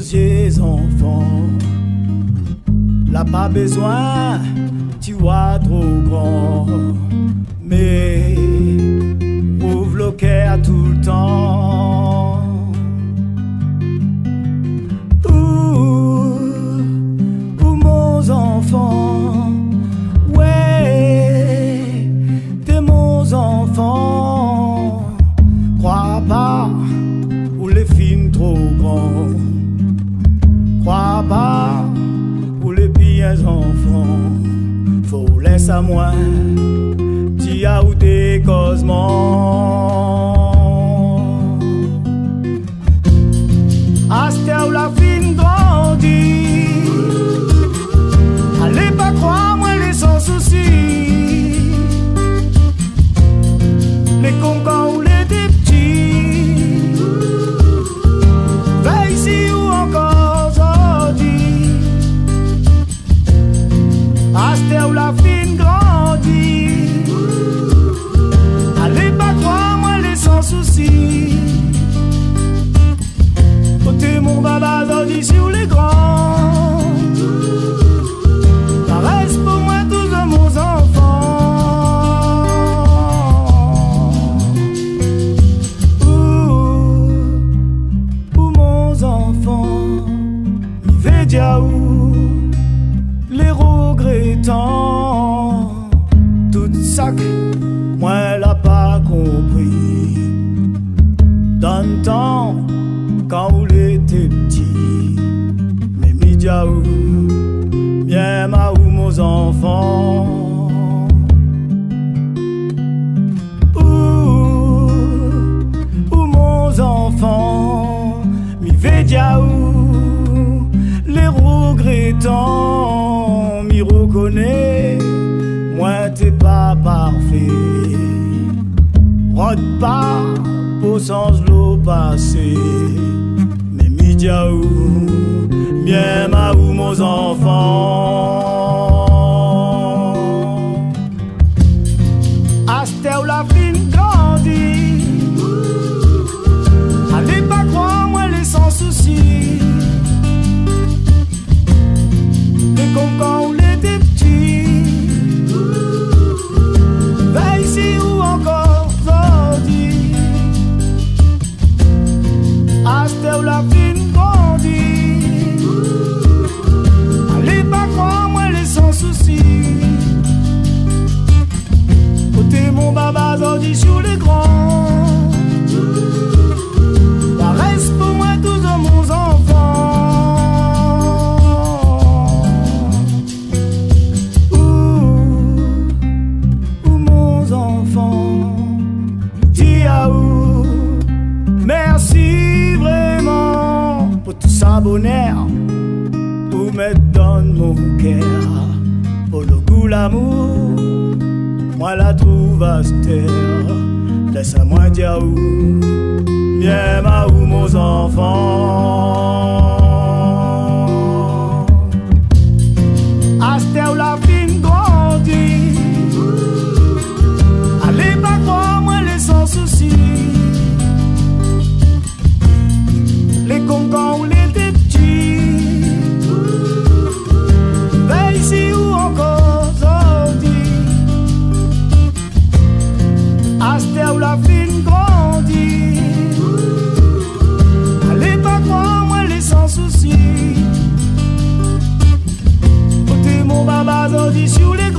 yeux enfants. Là pas besoin, tu vois trop grand. Mais ouvre le cœur tout le temps. Ouh, mon enfant, ouais, t'es mon enfant. Crois pas, ou les films trop grands. Crois pas, ou les pires enfants. Faut laisser à moi, tu as ou des causements. Astel la fin grandit. Allez pas croire, moi les sans soucis. Les concans ou les petits. Veille ici ou encore aujourd'hui. Astel la fin grandit. Allez pas croire, moi les sans soucis. Côté mon baba aujourd'hui sur les grands. Ça reste pour moi tous de mon enfant. Ouh, mon enfant, mi ve dia ou les regrettants. Tout ça que moi l'a pas compris. Dans le temps quand on était petit, mais médias ou bien ma ou mes enfants. Ou mes enfants, mi védia ou les regrettants, mi reconnais, moi t'es pas parfait. Rôde pas pour sens l'eau passé. Diaou, bien ma ou mes enfants. Astel la fin grandit. Allez pas croire, moi les sans soucis. Les concans ou les petits. Veille ici ou encore aujourd'hui. Astel la fin. Allez pas croire, moi les sans soucis. Côté mon baba aujourd'hui sur les grands. Ça reste pour moi tous de mon enfant. Ouh, mon enfant, dis à où. Merci vraiment pour tout ça bonheur. Pour mettre dans mon cœur, pour le goût l'amour, moi la trouve à cette terre. Laisse-moi dire où, bien ma ou mes enfants. Astel la fin grandit. Allez pas croire, moi les sans soucis. Les concans ou les petits. Veille ici ou encore aujourd'hui. Astel la fin grandit. Allez pas croire, moi les sans soucis. Côté mon baba aujourd'hui sur les